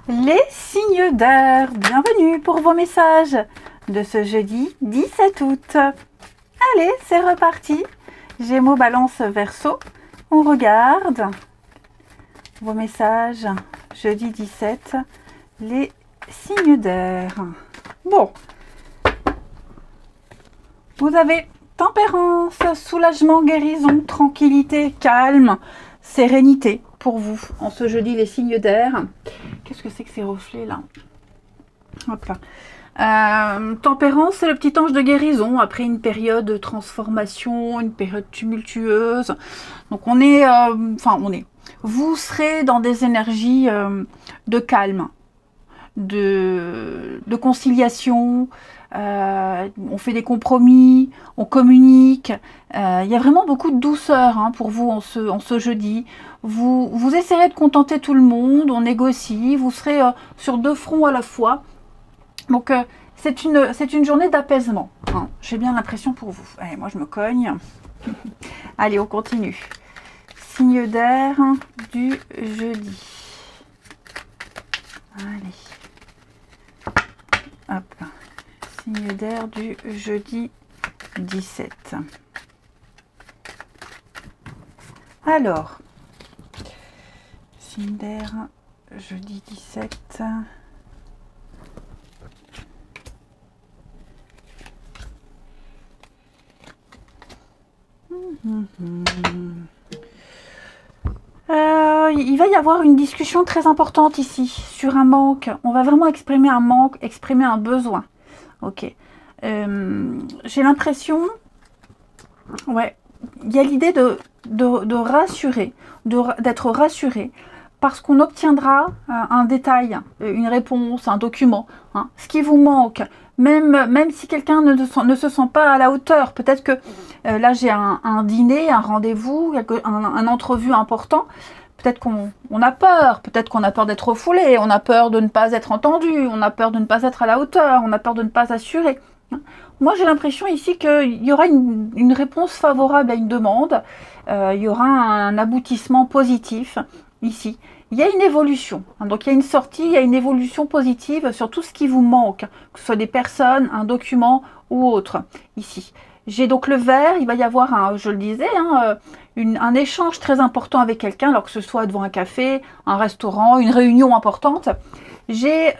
Les signes d'air, bienvenue pour vos messages de ce jeudi 17 août. Allez, c'est reparti. Gémeaux, Balance, Verseau. On regarde vos messages jeudi 17, les signes d'air. Bon, vous avez tempérance, soulagement, guérison, tranquillité, calme, sérénité pour vous en ce jeudi, les signes d'air. Qu'est-ce que c'est que ces reflets là? Hop là. Tempérance, c'est le petit ange de guérison après une période de transformation, une période tumultueuse. Donc vous serez dans des énergies de calme, de conciliation. On fait des compromis, on communique. Il y a vraiment beaucoup de douceur pour vous en ce jeudi. Vous essayerez de contenter tout le monde, on négocie, vous serez sur deux fronts à la fois. Donc c'est une journée d'apaisement. J'ai bien l'impression pour vous. Allez, moi je me cogne. Allez, on continue. Signe d'air du jeudi. Allez. Hop. Signe d'air du jeudi 17. Alors, signe d'air jeudi 17. Il va y avoir une discussion très importante ici sur un manque. On va vraiment exprimer un manque, exprimer un besoin. Ok. J'ai l'impression, ouais, il y a l'idée de rassurer, d'être rassuré, parce qu'on obtiendra un détail, une réponse, un document, ce qui vous manque, même si quelqu'un ne se sent pas à la hauteur. Peut-être que là j'ai un dîner, un rendez-vous, un entrevue important. Peut-être qu'on a peur, d'être refoulé, on a peur de ne pas être entendu, on a peur de ne pas être à la hauteur, on a peur de ne pas assurer. Moi, j'ai l'impression ici qu'il y aura une réponse favorable à une demande, il y aura un aboutissement positif ici. Il y a une évolution, donc il y a une sortie, il y a une évolution positive sur tout ce qui vous manque, que ce soit des personnes, un document ou autre, ici. J'ai donc le vert, il va y avoir, je le disais, un échange très important avec quelqu'un, alors que ce soit devant un café, un restaurant, une réunion importante. J'ai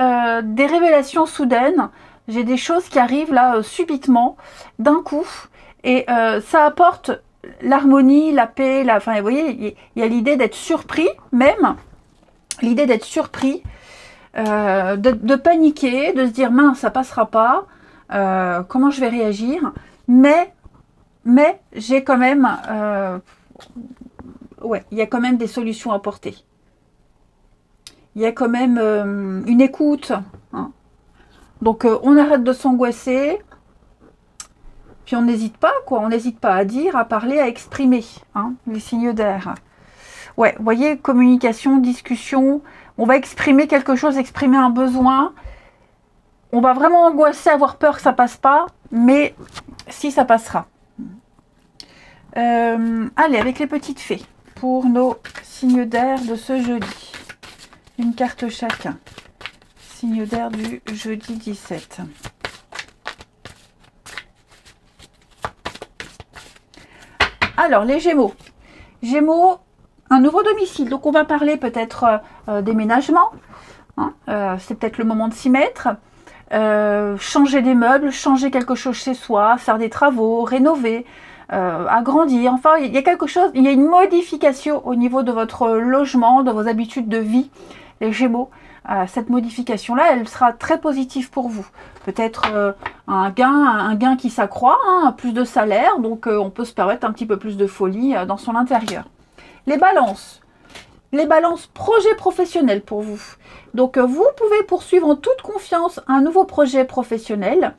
des révélations soudaines, j'ai des choses qui arrivent là subitement, d'un coup, et ça apporte l'harmonie, la paix, enfin, vous voyez, il y a l'idée d'être surpris, même, l'idée d'être surpris, de paniquer, de se dire, mince, ça passera pas, comment je vais réagir, mais j'ai quand même, il y a quand même des solutions à porter. Il y a quand même une écoute. Donc on arrête de s'angoisser, puis on n'hésite pas, on n'hésite pas à dire, à parler, à exprimer, les signes d'air. Ouais, vous voyez, communication, discussion, on va exprimer quelque chose, exprimer un besoin. On va vraiment angoisser, avoir peur que ça passe pas, mais si, ça passera. Allez, avec les petites fées, pour nos signes d'air de ce jeudi. Une carte chacun. Signe d'air du jeudi 17. Alors, les Gémeaux. Gémeaux, un nouveau domicile. Donc, on va parler peut-être déménagement. C'est peut-être le moment de s'y mettre. Changer des meubles, changer quelque chose chez soi, faire des travaux, rénover, agrandir. Enfin, il y a quelque chose, il y a une modification au niveau de votre logement, de vos habitudes de vie, les Gémeaux. Cette modification-là, elle sera très positive pour vous. Peut-être un gain qui s'accroît, plus de salaire, donc on peut se permettre un petit peu plus de folie dans son intérieur. Les balances. Les balances projets professionnels pour vous. Donc vous pouvez poursuivre en toute confiance un nouveau projet professionnel.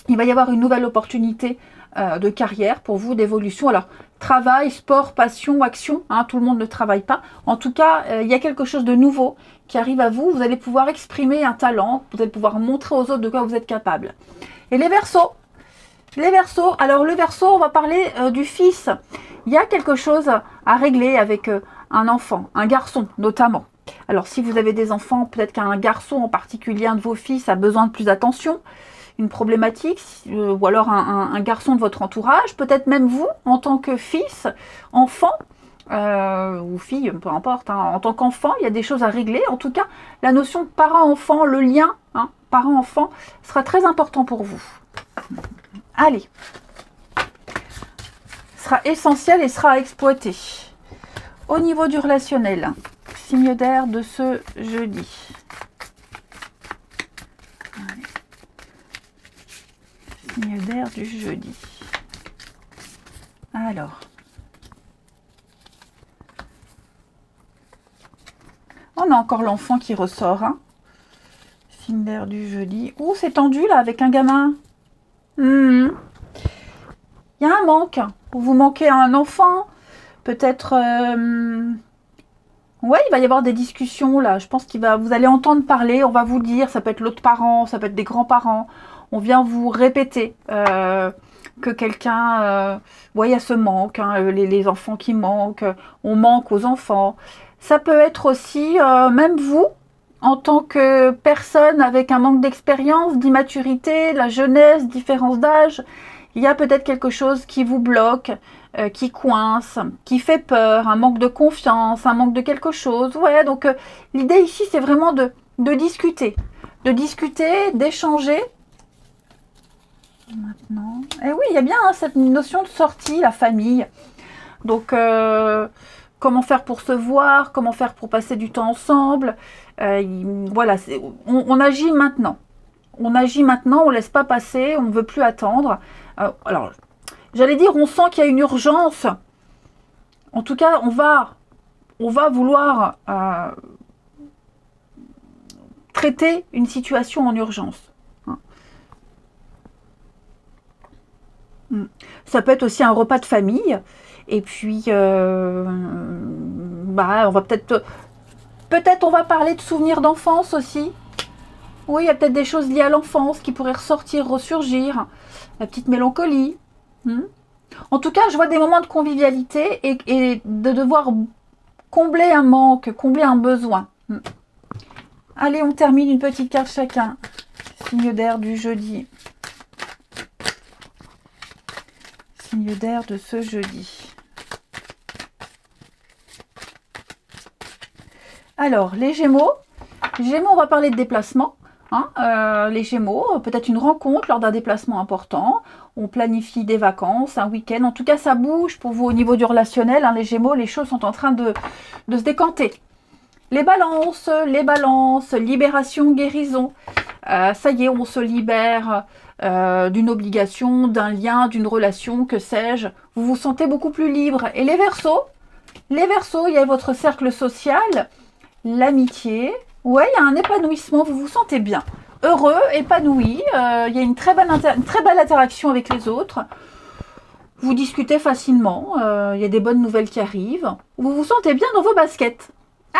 Il va y avoir une nouvelle opportunité de carrière pour vous, d'évolution. Alors, travail, sport, passion, action, tout le monde ne travaille pas. En tout cas, il y a quelque chose de nouveau qui arrive à vous. Vous allez pouvoir exprimer un talent, vous allez pouvoir montrer aux autres de quoi vous êtes capable. Et les Verseaux. Les Verseaux, alors le Verseau, on va parler du fils. Il y a quelque chose à régler avec un enfant, un garçon notamment. Alors, si vous avez des enfants, peut-être qu'un garçon en particulier, un de vos fils, a besoin de plus d'attention, une problématique, ou alors un garçon de votre entourage, peut-être même vous, en tant que fils, enfant, ou fille, peu importe, hein, en tant qu'enfant, il y a des choses à régler. En tout cas, la notion de parent-enfant, le lien, hein, parent-enfant, sera très important pour vous. Allez, sera essentiel et sera exploité. Au niveau du relationnel, signe d'air de ce jeudi. Allez. Signe d'air du jeudi. Alors. On a encore l'enfant qui ressort. Hein. Signe d'air du jeudi. Ouh, c'est tendu là avec un gamin. Il y a un manque. Vous manquez à un enfant. Peut-être... Ouais, il va y avoir des discussions là. Je pense vous allez entendre parler. On va vous dire. Ça peut être l'autre parent. Ça peut être des grands-parents. On vient vous répéter que quelqu'un... ouais, il y a ce manque. Hein, les enfants qui manquent. On manque aux enfants. Ça peut être aussi, même vous, en tant que personne avec un manque d'expérience, d'immaturité, la jeunesse, différence d'âge, il y a peut-être quelque chose qui vous bloque, qui coince, qui fait peur, un manque de confiance, un manque de quelque chose. Ouais, donc l'idée ici, c'est vraiment de discuter, d'échanger. Maintenant, et oui, il y a bien hein, cette notion de sortie, la famille. Donc, comment faire pour se voir, comment faire pour passer du temps ensemble. Voilà, on agit maintenant. On agit maintenant, on ne laisse pas passer, on ne veut plus attendre. Alors, j'allais dire, on sent qu'il y a une urgence. En tout cas, on va vouloir traiter une situation en urgence. Ça peut être aussi un repas de famille. Et puis, on va peut-être on va parler de souvenirs d'enfance aussi. Oui, il y a peut-être des choses liées à l'enfance qui pourraient ressortir, ressurgir. La petite mélancolie. En tout cas, je vois des moments de convivialité et de devoir combler un manque, combler un besoin. Allez, on termine une petite carte chacun. Signe d'air du jeudi. Signe d'air de ce jeudi. Alors, les Gémeaux. Gémeaux, on va parler de déplacement. Hein, les Gémeaux, peut-être une rencontre lors d'un déplacement important. On planifie des vacances, un week-end. En tout cas, ça bouge pour vous au niveau du relationnel. Hein, les Gémeaux, les choses sont en train de se décanter. Les balances, libération, guérison. Ça y est, on se libère d'une obligation, d'un lien, d'une relation, que sais-je. Vous vous sentez beaucoup plus libre. Et les Verseaux, il y a votre cercle social, l'amitié. Ouais, il y a un épanouissement, vous vous sentez bien. Heureux, épanoui, il y a une très belle interaction avec les autres. Vous discutez facilement, il y a des bonnes nouvelles qui arrivent. Vous vous sentez bien dans vos baskets.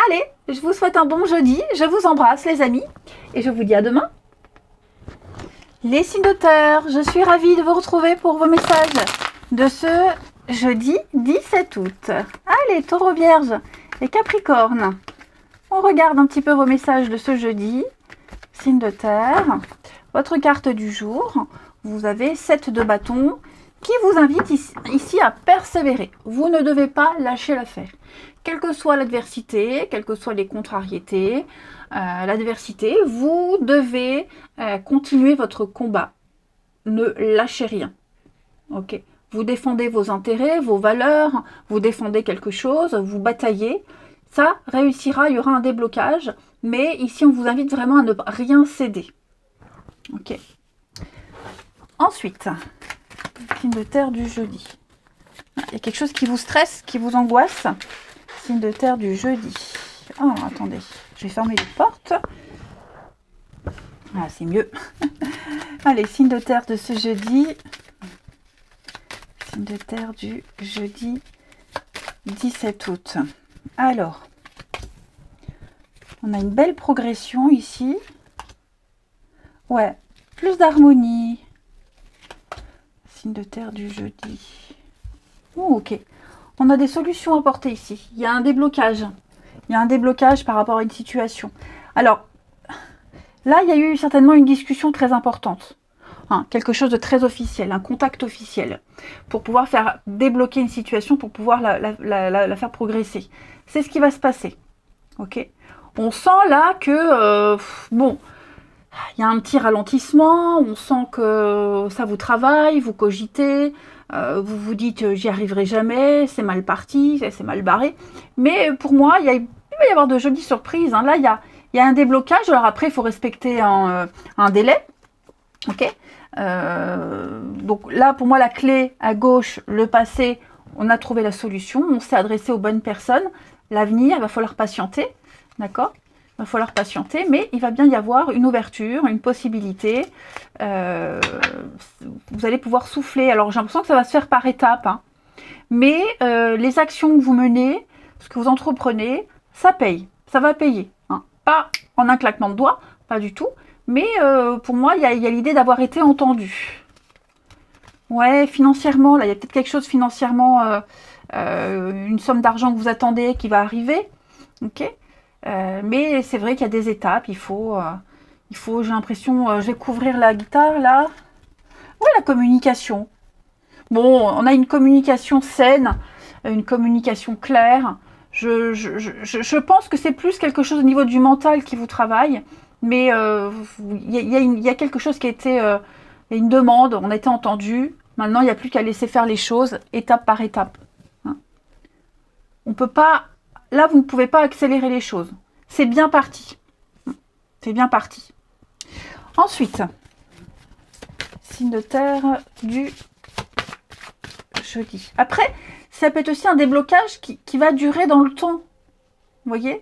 Allez, je vous souhaite un bon jeudi, je vous embrasse les amis, et je vous dis à demain. Les signes de terre, je suis ravie de vous retrouver pour vos messages de ce jeudi 17 août. Allez, Taureau Vierge et Capricorne. On regarde un petit peu vos messages de ce jeudi. Signe de terre. Votre carte du jour. Vous avez 7 de bâton qui vous invite ici à persévérer. Vous ne devez pas lâcher l'affaire. Quelle que soit l'adversité, quelles que soient les contrariétés, l'adversité, vous devez continuer votre combat. Ne lâchez rien. Ok. Vous défendez vos intérêts, vos valeurs, vous défendez quelque chose, vous bataillez. Ça réussira, il y aura un déblocage. Mais ici, on vous invite vraiment à ne rien céder. Ok. Ensuite, signe de terre du jeudi. Il y a quelque chose qui vous stresse, qui vous angoisse. Signe de terre du jeudi. Oh, attendez. Je vais fermer les portes. Ah, c'est mieux. Allez, signe de terre de ce jeudi. Signe de terre du jeudi 17 août. Alors, on a une belle progression ici. Ouais, plus d'harmonie. Signe de terre du jeudi. Oh, ok. On a des solutions à porter ici. Il y a un déblocage. Il y a un déblocage par rapport à une situation. Alors, là, il y a eu certainement une discussion très importante. Hein, quelque chose de très officiel, un contact officiel, pour pouvoir faire débloquer une situation, pour pouvoir la faire progresser. C'est ce qui va se passer. Ok ? On sent là que, bon, il y a un petit ralentissement, on sent que ça vous travaille, vous cogitez, vous vous dites j'y arriverai jamais, c'est mal parti, c'est mal barré. Mais pour moi, il va y avoir de jolies surprises. Hein. Là, il y a un déblocage. Alors après, il faut respecter un délai. Ok. Donc là, pour moi, la clé à gauche, le passé, on a trouvé la solution, on s'est adressé aux bonnes personnes. L'avenir, il va falloir patienter. D'accord ? Il va falloir patienter, mais il va bien y avoir une ouverture, une possibilité. Vous allez pouvoir souffler. Alors, j'ai l'impression que ça va se faire par étapes. Hein. Mais les actions que vous menez, ce que vous entreprenez, ça paye. Ça va payer. Hein. Pas en un claquement de doigts, pas du tout. Mais pour moi, il y a l'idée d'avoir été entendu. Ouais, financièrement, là, il y a peut-être quelque chose financièrement, une somme d'argent que vous attendez qui va arriver. Ok ? Mais c'est vrai qu'il y a des étapes, il faut j'ai l'impression, je vais couvrir la guitare là. Ouais, la communication. Bon, on a une communication saine, une communication claire. Je pense que c'est plus quelque chose au niveau du mental qui vous travaille, mais il y a quelque chose qui a été, il y a une demande, on a été entendu. Maintenant, il n'y a plus qu'à laisser faire les choses étape par étape. Hein. On peut pas. Là, vous ne pouvez pas accélérer les choses. C'est bien parti. C'est bien parti. Ensuite, signe de terre du jeudi. Après, ça peut être aussi un déblocage qui va durer dans le temps. Vous voyez ?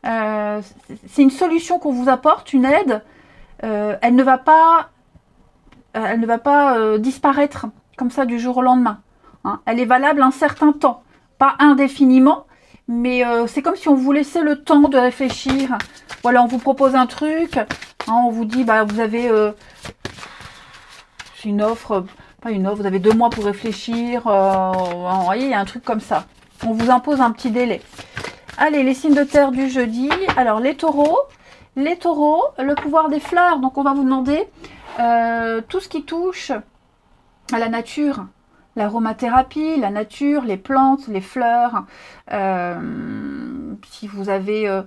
C'est une solution qu'on vous apporte, une aide. Elle ne va pas disparaître comme ça du jour au lendemain. Hein. Elle est valable un certain temps. Pas indéfiniment. Mais c'est comme si on vous laissait le temps de réfléchir. Voilà, on vous propose un truc. Hein, on vous dit, bah, vous avez une offre, pas une offre, vous avez 2 mois pour réfléchir. Vous voyez, il y a un truc comme ça. On vous impose un petit délai. Allez, les signes de terre du jeudi. Alors, les taureaux. Les taureaux, le pouvoir des fleurs. Donc, on va vous demander tout ce qui touche à la nature. L'aromathérapie, la nature, les plantes, les fleurs, si vous avez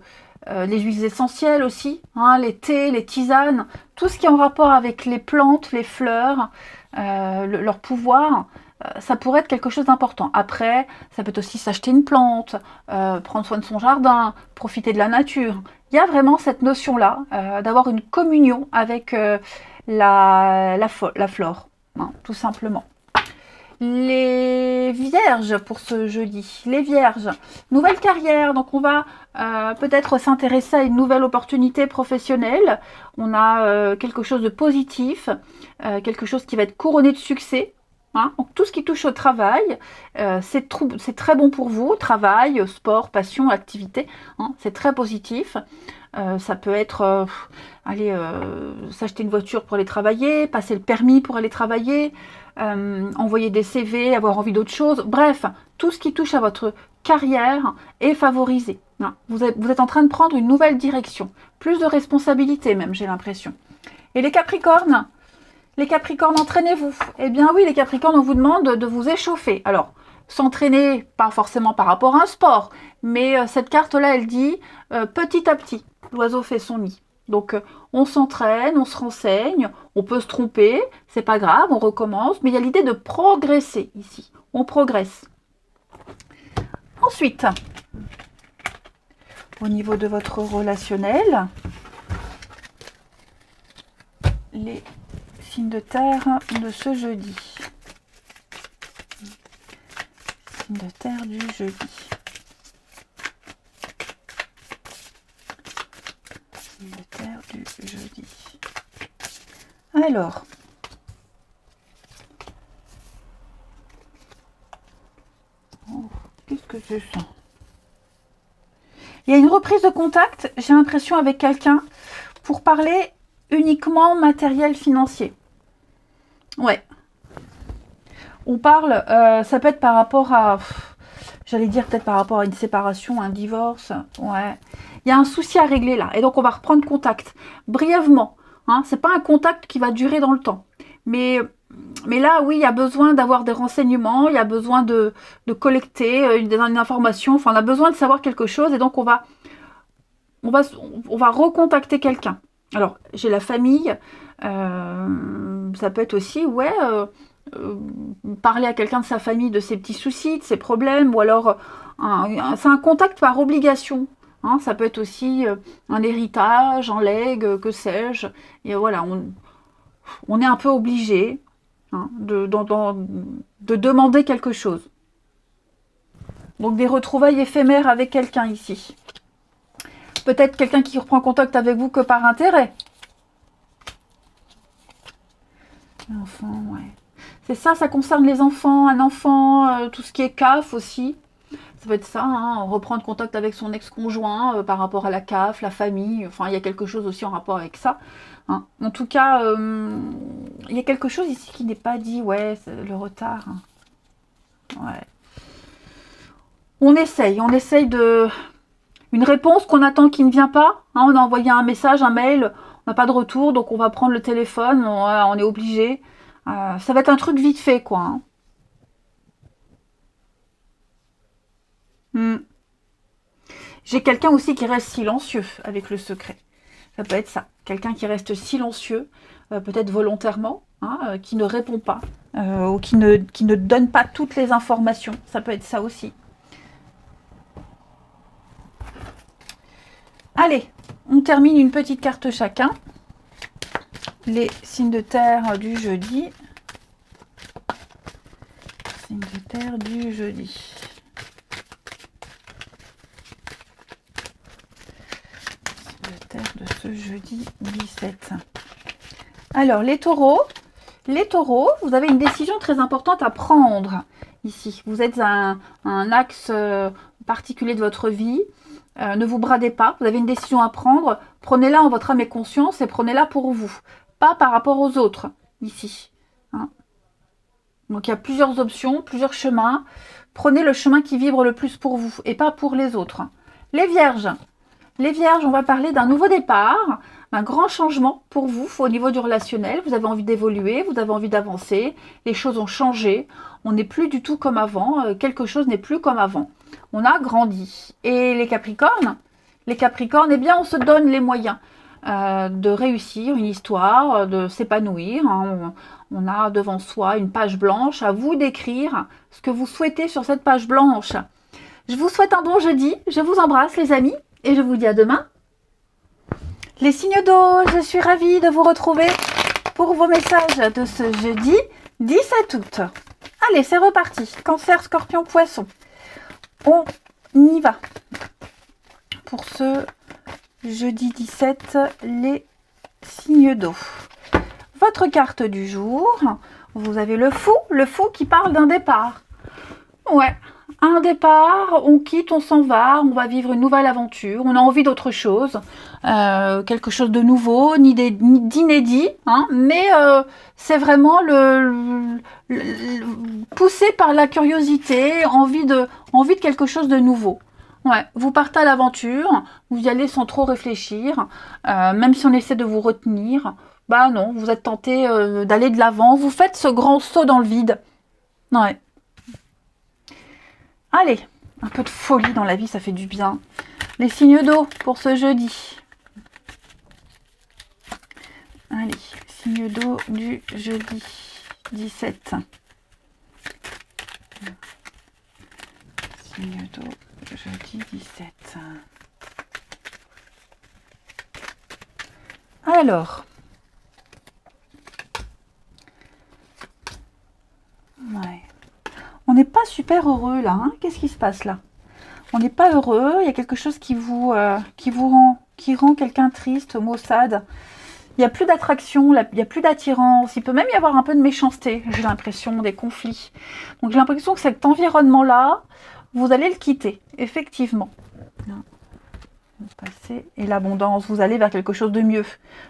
les huiles essentielles aussi, hein, les thés, les tisanes, tout ce qui est en rapport avec les plantes, les fleurs, leur pouvoir, ça pourrait être quelque chose d'important. Après, ça peut aussi s'acheter une plante, prendre soin de son jardin, profiter de la nature. Il y a vraiment cette notion-là d'avoir une communion avec la flore, hein, tout simplement. Les vierges pour ce jeudi, les vierges, nouvelle carrière, donc on va peut-être s'intéresser à une nouvelle opportunité professionnelle, on a quelque chose de positif, quelque chose qui va être couronné de succès, hein. Donc tout ce qui touche au travail, c'est très bon pour vous, travail, sport, passion, activité, hein, c'est très positif. Ça peut être s'acheter une voiture pour aller travailler, passer le permis pour aller travailler, envoyer des CV, avoir envie d'autre chose. Bref, tout ce qui touche à votre carrière est favorisé. Hein. Vous êtes en train de prendre une nouvelle direction. Plus de responsabilités même, j'ai l'impression. Et les Capricornes, entraînez-vous. Eh bien oui, les Capricornes, on vous demande de vous échauffer. Alors, s'entraîner, pas forcément par rapport à un sport, mais cette carte-là, elle dit petit à petit, l'oiseau fait son nid. Donc, on s'entraîne, on se renseigne, on peut se tromper, c'est pas grave, on recommence, mais il y a l'idée de progresser ici. On progresse. Ensuite, au niveau de votre relationnel, les signes de terre de ce jeudi. Signes de terre du jeudi. De terre du jeudi. Alors, qu'est-ce que je sens? Il y a une reprise de contact, j'ai l'impression, avec quelqu'un pour parler uniquement matériel financier. Ouais. On parle, ça peut être par rapport à J'allais dire peut-être par rapport à une séparation, un divorce. Ouais. Il y a un souci à régler là. Et donc, on va reprendre contact. Brièvement. Hein, c'est pas un contact qui va durer dans le temps. Mais là, oui, il y a besoin d'avoir des renseignements. Il y a besoin de collecter une information. Enfin, on a besoin de savoir quelque chose. Et donc, on va recontacter quelqu'un. Alors, j'ai la famille. Ça peut être aussi, ouais... parler à quelqu'un de sa famille de ses petits soucis, de ses problèmes, ou alors c'est un contact par obligation. Hein, ça peut être aussi un héritage, un legs, que sais-je. Et voilà, on est un peu obligé hein, de demander quelque chose. Donc des retrouvailles éphémères avec quelqu'un ici. Peut-être quelqu'un qui reprend contact avec vous que par intérêt. L'enfant, ouais. C'est ça, ça concerne les enfants, un enfant, tout ce qui est CAF aussi. Ça va être ça, hein, reprendre contact avec son ex-conjoint par rapport à la CAF, la famille. Enfin, il y a quelque chose aussi en rapport avec ça. Hein. En tout cas, il y a quelque chose ici qui n'est pas dit. Ouais, le retard. Hein. Ouais. On essaye de... Une réponse qu'on attend qui ne vient pas. Hein, on a envoyé un message, un mail, on n'a pas de retour, donc on va prendre le téléphone, on est obligé. Ça va être un truc vite fait, quoi. Hein. J'ai quelqu'un aussi qui reste silencieux avec le secret. Ça peut être ça. Quelqu'un qui reste silencieux, peut-être volontairement, hein, qui ne répond pas, ou qui ne donne pas toutes les informations. Ça peut être ça aussi. Allez, on termine une petite carte chacun. Les signes de terre du jeudi. Signes de terre du jeudi. Signes de terre de ce jeudi 17. Alors, les taureaux, vous avez une décision très importante à prendre ici. Vous êtes à un axe particulier de votre vie. Ne vous bradez pas, vous avez une décision à prendre. Prenez-la en votre âme et conscience et prenez-la pour vous. Pas par rapport aux autres, ici. Hein. Donc, il y a plusieurs options, plusieurs chemins. Prenez le chemin qui vibre le plus pour vous et pas pour les autres. Les vierges, on va parler d'un nouveau départ, un grand changement pour vous au niveau du relationnel. Vous avez envie d'évoluer, vous avez envie d'avancer. Les choses ont changé. On n'est plus du tout comme avant. Quelque chose n'est plus comme avant. On a grandi. Et les Capricornes, eh bien, on se donne les moyens de réussir une histoire, de s'épanouir. Hein. On a devant soi une page blanche. À vous d'écrire ce que vous souhaitez sur cette page blanche. Je vous souhaite un bon jeudi. Je vous embrasse, les amis. Et je vous dis à demain. Les signes d'eau, je suis ravie de vous retrouver pour vos messages de ce jeudi 17 août. Allez, c'est reparti. Cancer, Scorpion, Poisson. On y va. Pour ce jeudi 17, les signes d'eau. Votre carte du jour, vous avez le fou qui parle d'un départ. Ouais, un départ, on quitte, on s'en va, on va vivre une nouvelle aventure, on a envie d'autre chose, quelque chose de nouveau, ni d'inédit, hein, mais c'est vraiment poussé par la curiosité, envie de quelque chose de nouveau. Ouais, vous partez à l'aventure, vous y allez sans trop réfléchir, même si on essaie de vous retenir, bah non, vous êtes tenté d'aller de l'avant, vous faites ce grand saut dans le vide. Ouais. Allez, un peu de folie dans la vie, ça fait du bien. Les signes d'eau pour ce jeudi. Allez, signes d'eau du jeudi 17. Signes d'eau jeudi 17. Alors. Ouais. On n'est pas super heureux là. Hein. Qu'est-ce qui se passe là? On n'est pas heureux. Il y a quelque chose qui rend quelqu'un triste, maussade. Il n'y a plus d'attraction, il n'y a plus d'attirance. Il peut même y avoir un peu de méchanceté, j'ai l'impression, des conflits. Donc j'ai l'impression que cet environnement-là, vous allez le quitter, effectivement. Et l'abondance, vous allez vers quelque chose de mieux.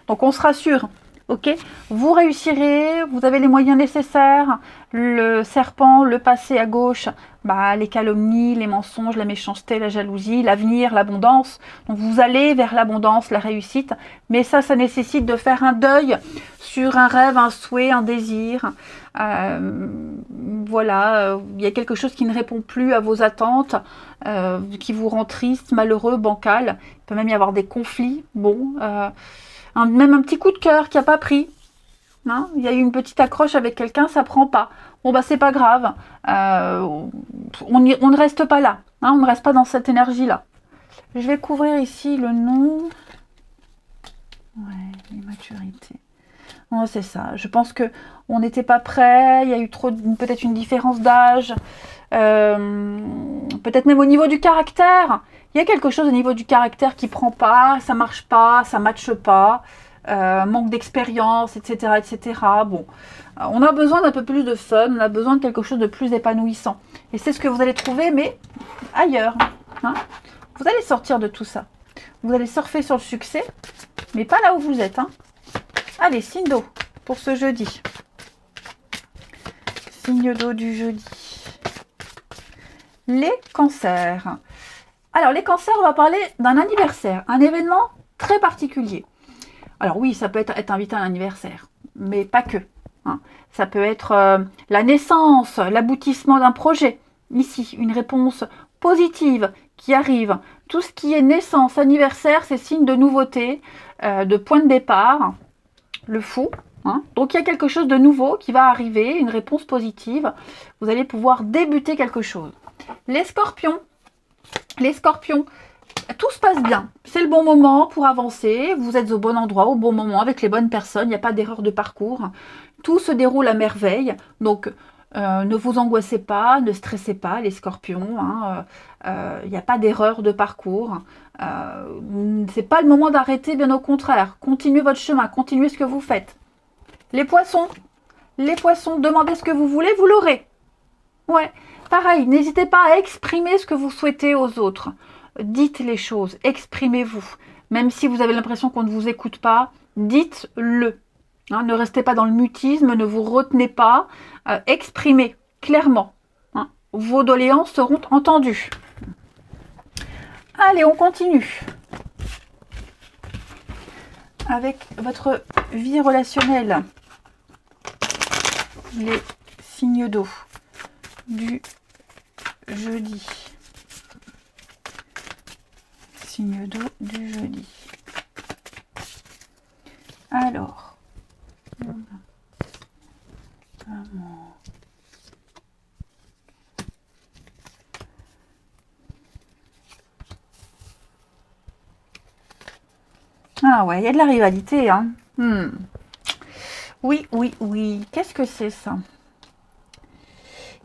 Donc on se rassure. Ok, vous réussirez, vous avez les moyens nécessaires. Le serpent, le passé à gauche, bah, les calomnies, les mensonges, la méchanceté, la jalousie, l'avenir, l'abondance. Donc vous allez vers l'abondance, la réussite. Mais ça nécessite de faire un deuil sur un rêve, un souhait, un désir. Voilà, il y a quelque chose qui ne répond plus à vos attentes, qui vous rend triste, malheureux, bancal. Il peut même y avoir des conflits. Bon, même un petit coup de cœur qui n'a pas pris. Hein, il y a eu une petite accroche avec quelqu'un, ça prend pas. Bon bah c'est pas grave. On ne reste pas là. Hein, on ne reste pas dans cette énergie-là. Je vais couvrir ici le nom. Ouais, l'immaturité. Oh, c'est ça. Je pense que on n'était pas prêt. Il y a eu peut-être une différence d'âge. Peut-être même au niveau du caractère. Il y a quelque chose au niveau du caractère qui prend pas, ça marche pas, ça matche pas. Manque d'expérience, etc., etc. Bon, on a besoin d'un peu plus de fun, on a besoin de quelque chose de plus épanouissant. Et c'est ce que vous allez trouver, mais ailleurs. Hein, vous allez sortir de tout ça. Vous allez surfer sur le succès, mais pas là où vous êtes. Hein. Allez, signe d'eau pour ce jeudi. Signe d'eau du jeudi. Les cancers. Alors, les cancers, on va parler d'un anniversaire, un événement très particulier. Alors oui, ça peut être invité à un anniversaire, mais pas que. Hein. Ça peut être la naissance, l'aboutissement d'un projet. Ici, une réponse positive qui arrive. Tout ce qui est naissance, anniversaire, c'est signe de nouveauté, de point de départ. Le fou. Hein. Donc il y a quelque chose de nouveau qui va arriver, une réponse positive. Vous allez pouvoir débuter quelque chose. Les scorpions. Les scorpions. Tout se passe bien, c'est le bon moment pour avancer, vous êtes au bon endroit, au bon moment, avec les bonnes personnes, il n'y a pas d'erreur de parcours, tout se déroule à merveille, donc ne vous angoissez pas, ne stressez pas les scorpions, hein, il n'y a pas d'erreur de parcours, c'est pas le moment d'arrêter, bien au contraire, continuez votre chemin, continuez ce que vous faites. Les poissons, demandez ce que vous voulez, vous l'aurez. Ouais, pareil, n'hésitez pas à exprimer ce que vous souhaitez aux autres. Dites les choses, exprimez-vous. Même si vous avez l'impression qu'on ne vous écoute pas, dites-le. Hein, ne restez pas dans le mutisme, ne vous retenez pas. Exprimez clairement. Hein. Vos doléances seront entendues. Allez, on continue. Avec votre vie relationnelle. Les signes d'eau du jeudi. Signe d'eau du jeudi. Alors, ah ouais, il y a de la rivalité, hein. Oui, oui, oui. Qu'est-ce que c'est ça?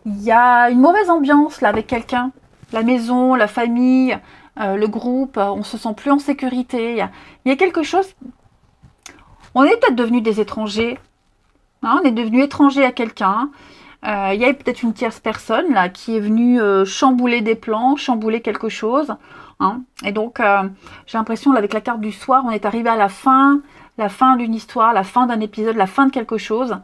Il y a une mauvaise ambiance là avec quelqu'un. La maison, la famille, le groupe, on se sent plus en sécurité. Il y a quelque chose. On est peut-être devenus des étrangers. Hein, on est devenu étranger à quelqu'un. Il y a peut-être une tierce personne là qui est venue chambouler des plans, chambouler quelque chose. Hein. Et donc, j'ai l'impression, avec la carte du soir, on est arrivé à la fin d'une histoire, la fin d'un épisode, la fin de quelque chose.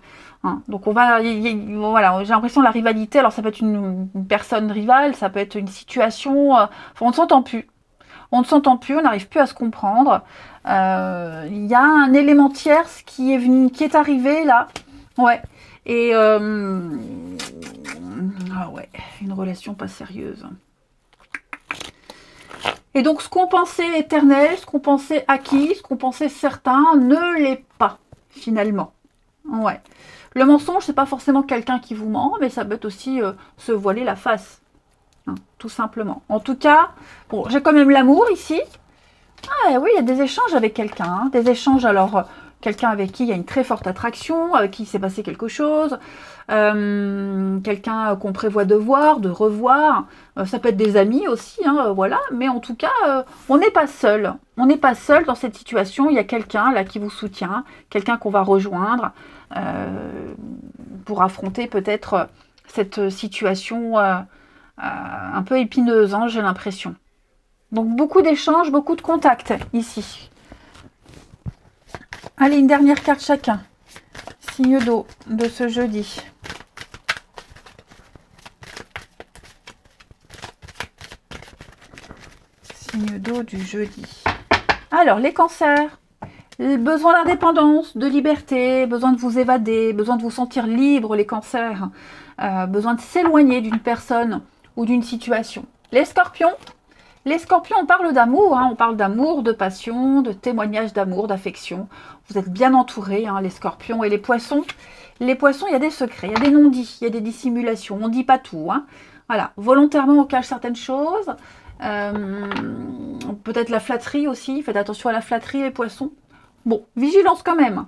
Hein. Donc, voilà, j'ai l'impression la rivalité, alors ça peut être une personne rivale, ça peut être une situation, on ne s'entend plus. On ne s'entend plus, on n'arrive plus à se comprendre. Il y a un élément tierce qui est arrivé là. Ouais. Et ah ouais, une relation pas sérieuse. Et donc ce qu'on pensait éternel, ce qu'on pensait acquis, ce qu'on pensait certain, ne l'est pas, finalement. Ouais. Le mensonge, c'est pas forcément quelqu'un qui vous ment, mais ça peut être aussi se voiler la face. Hein, tout simplement. En tout cas, bon, j'ai quand même l'amour ici. Ah oui, il y a des échanges avec quelqu'un. Hein, des échanges, alors, quelqu'un avec qui il y a une très forte attraction, avec qui il s'est passé quelque chose. Quelqu'un qu'on prévoit de voir, de revoir. Ça peut être des amis aussi, hein, voilà. Mais en tout cas, on n'est pas seul. On n'est pas seul dans cette situation. Il y a quelqu'un là qui vous soutient, quelqu'un qu'on va rejoindre pour affronter peut-être cette situation un peu épineuse, hein, j'ai l'impression. Donc beaucoup d'échanges, beaucoup de contacts ici. Allez, une dernière carte chacun. Signe d'eau de ce jeudi. Signe d'eau du jeudi. Alors, les cancers. Besoin d'indépendance, de liberté, besoin de vous évader, besoin de vous sentir libre, les cancers. Besoin de s'éloigner d'une personne ou d'une situation. Les scorpions, on parle d'amour, hein, on parle d'amour, de passion, de témoignage d'amour, d'affection. Vous êtes bien entourés, hein, les scorpions et les poissons. Les poissons, il y a des secrets, il y a des non-dits, il y a des dissimulations, on ne dit pas tout. Hein. Voilà, volontairement, on cache certaines choses. Peut-être la flatterie aussi, faites attention à la flatterie, les poissons. Bon, vigilance quand même.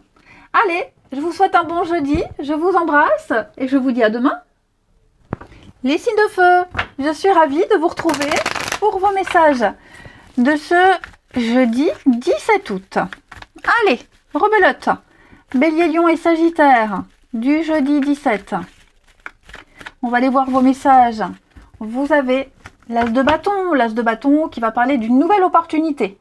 Allez, je vous souhaite un bon jeudi, je vous embrasse et je vous dis à demain. Les signes de feu, je suis ravie de vous retrouver pour vos messages de ce jeudi 17 août. Allez, rebelote. Bélier, Lion et Sagittaire du jeudi 17. On va aller voir vos messages. Vous avez l'as de bâton qui va parler d'une nouvelle opportunité.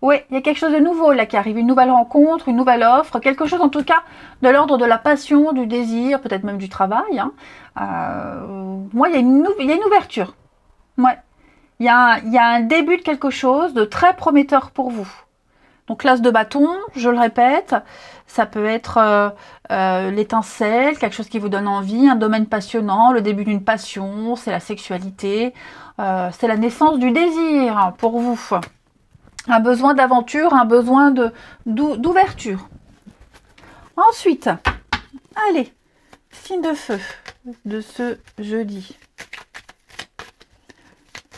Oui, il y a quelque chose de nouveau là qui arrive, une nouvelle rencontre, une nouvelle offre, quelque chose en tout cas de l'ordre de la passion, du désir, peut-être même du travail. Hein. Moi, il y a une ouverture. Ouais. Il y a un début de quelque chose de très prometteur pour vous. Donc l'as de bâton, je le répète, ça peut être l'étincelle, quelque chose qui vous donne envie, un domaine passionnant, le début d'une passion, c'est la sexualité, c'est la naissance du désir pour vous. Un besoin d'aventure, un besoin d'ouverture. Ensuite, allez, signe de feu de ce jeudi.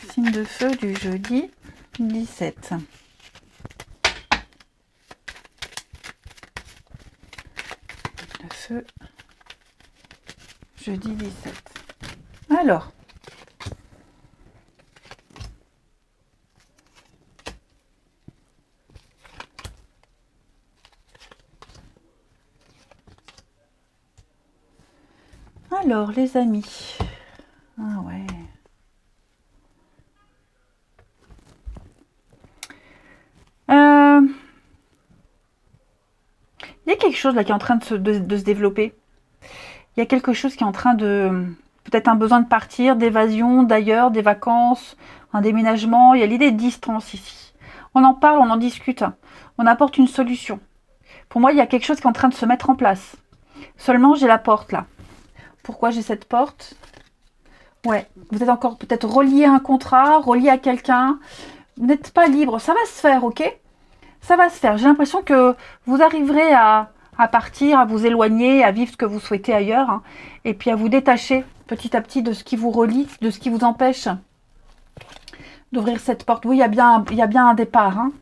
Signe de feu du jeudi 17. De feu jeudi 17. Alors, les amis. Ah ouais. Il y a quelque chose là qui est en train de se développer. Il y a quelque chose qui est en train de... Peut-être un besoin de partir, d'évasion, d'ailleurs, des vacances, un déménagement. Il y a l'idée de distance ici. On en parle, on en discute. On apporte une solution. Pour moi, il y a quelque chose qui est en train de se mettre en place. Seulement, j'ai la porte là. Pourquoi j'ai cette porte? Ouais, vous êtes encore peut-être relié à un contrat, relié à quelqu'un. Vous n'êtes pas libre. Ça va se faire, ok? Ça va se faire. J'ai l'impression que vous arriverez à partir, à vous éloigner, à vivre ce que vous souhaitez ailleurs. Hein, et puis à vous détacher petit à petit de ce qui vous relie, de ce qui vous empêche d'ouvrir cette porte. Oui, il y a bien un départ. Hein,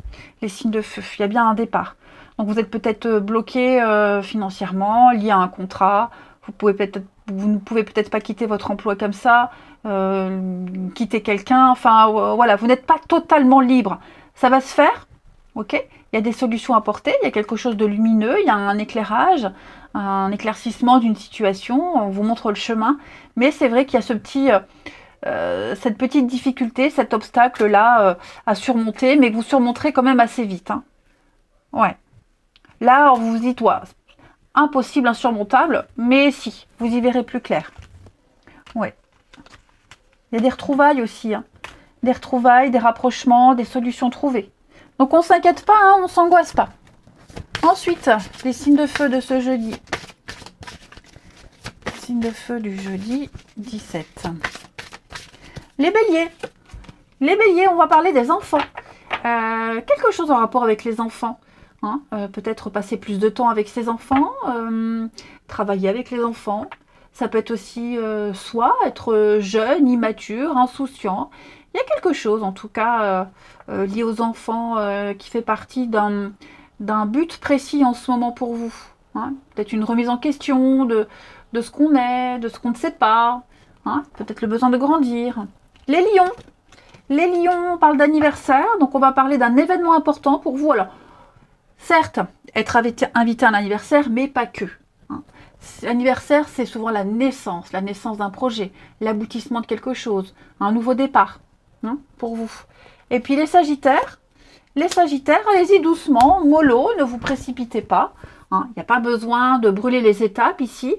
les signes de feu, il y a bien un départ. Donc vous êtes peut-être bloqué financièrement, lié à un contrat. Vous ne pouvez peut-être pas quitter votre emploi comme ça, quitter quelqu'un. Enfin, voilà, vous n'êtes pas totalement libre. Ça va se faire, ok? Il y a des solutions à apporter, il y a quelque chose de lumineux, il y a un éclairage, un éclaircissement d'une situation, on vous montre le chemin. Mais c'est vrai qu'il y a cette petite difficulté, cet obstacle-là à surmonter, mais que vous surmonterez quand même assez vite. Hein. Ouais. Là, on vous dit, toi, impossible, insurmontable, mais si, vous y verrez plus clair. Ouais. Il y a des retrouvailles aussi, hein. Des retrouvailles, des rapprochements, des solutions trouvées. Donc on ne s'inquiète pas, hein, on ne s'angoisse pas. Ensuite, les signes de feu de ce jeudi. Signes de feu du jeudi 17. Les béliers. Les béliers, on va parler des enfants. Quelque chose en rapport avec les enfants. Hein, peut-être passer plus de temps avec ses enfants, travailler avec les enfants. Ça peut être aussi soit être jeune, immature, insouciant. Il y a quelque chose en tout cas lié aux enfants qui fait partie d'un but précis en ce moment pour vous. Hein. Peut-être une remise en question de ce qu'on est, de ce qu'on ne sait pas. Hein. Peut-être le besoin de grandir. Les lions. Les lions, on parle d'anniversaire, donc on va parler d'un événement important pour vous. Alors, certes, être invité à un anniversaire, mais pas que. Hein. L'anniversaire, c'est souvent la naissance d'un projet, l'aboutissement de quelque chose, un nouveau départ, hein, pour vous. Et puis les sagittaires, Les Sagittaires, allez-y doucement, mollo, ne vous précipitez pas. Il n'y a pas besoin de brûler les étapes ici.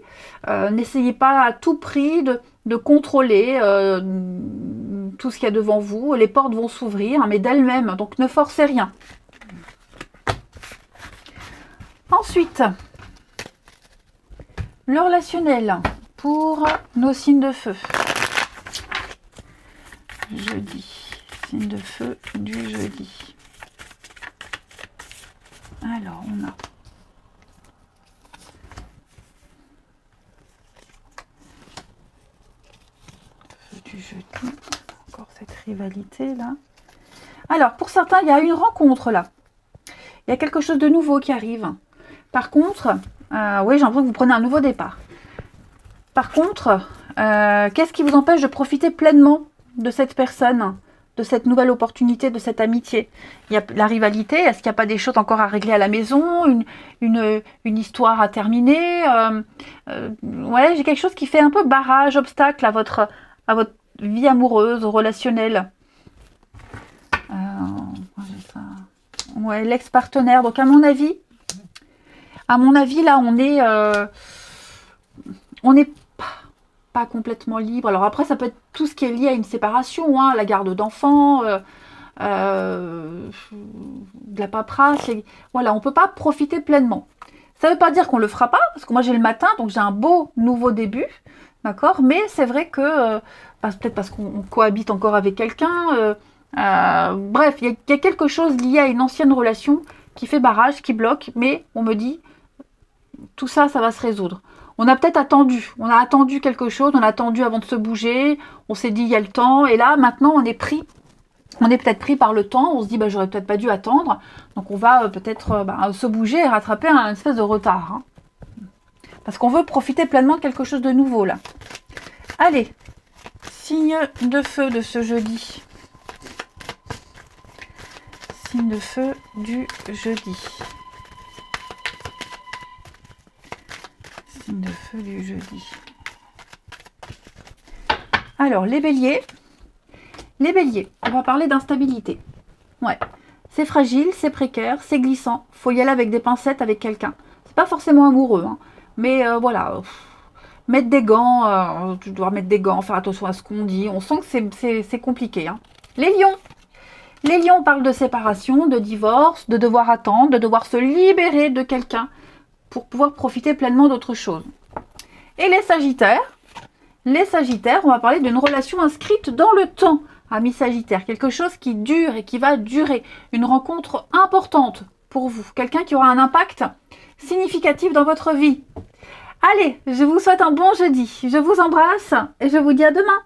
N'essayez pas à tout prix de contrôler tout ce qu'il y a devant vous. Les portes vont s'ouvrir, mais d'elles-mêmes, donc ne forcez rien. Ensuite, le relationnel pour nos signes de feu. Jeudi, signe de feu du jeudi. Alors, on a feu du jeudi, encore cette rivalité là. Alors, pour certains, il y a une rencontre là. Il y a quelque chose de nouveau qui arrive. Par contre, oui, j'ai l'impression que vous prenez un nouveau départ. Par contre, qu'est-ce qui vous empêche de profiter pleinement de cette personne, de cette nouvelle opportunité, de cette amitié? Il y a la rivalité, est-ce qu'il n'y a pas des choses encore à régler à la maison, une histoire à terminer? Ouais, j'ai quelque chose qui fait un peu barrage, obstacle à votre vie amoureuse, relationnelle. Ouais, l'ex-partenaire. Donc à mon avis, là, on est pas complètement libre. Alors après, ça peut être tout ce qui est lié à une séparation, hein, la garde d'enfants, de la paperasse. Voilà, on peut pas profiter pleinement. Ça ne veut pas dire qu'on le fera pas, parce que moi j'ai le matin, donc j'ai un beau nouveau début, d'accord. Mais c'est vrai que peut-être parce qu'on cohabite encore avec quelqu'un. Bref, il y a quelque chose lié à une ancienne relation qui fait barrage, qui bloque, mais on me dit tout ça, ça va se résoudre. On a peut-être attendu, on a attendu quelque chose, on a attendu avant de se bouger, on s'est dit il y a le temps, et là maintenant on est peut-être pris par le temps, on se dit bah j'aurais peut-être pas dû attendre, donc on va peut-être se bouger et rattraper un espèce de retard. Hein. Parce qu'on veut profiter pleinement de quelque chose de nouveau là. Allez, signe de feu de ce jeudi. Signe de feu du jeudi. Signe de feu du jeudi. Alors, les béliers. Les béliers, on va parler d'instabilité. Ouais, c'est fragile, c'est précaire, c'est glissant. Faut y aller avec des pincettes avec quelqu'un. C'est pas forcément amoureux, hein, mais voilà. Mettre des gants, tu dois mettre des gants, faire attention à ce qu'on dit. On sent que c'est compliqué. Hein. Les lions. Les lions parlent de séparation, de divorce, de devoir attendre, de devoir se libérer de quelqu'un pour pouvoir profiter pleinement d'autre chose. Et les sagittaires, on va parler d'une relation inscrite dans le temps, amis sagittaires. Quelque chose qui dure et qui va durer. Une rencontre importante pour vous. Quelqu'un qui aura un impact significatif dans votre vie. Allez, je vous souhaite un bon jeudi. Je vous embrasse et je vous dis à demain.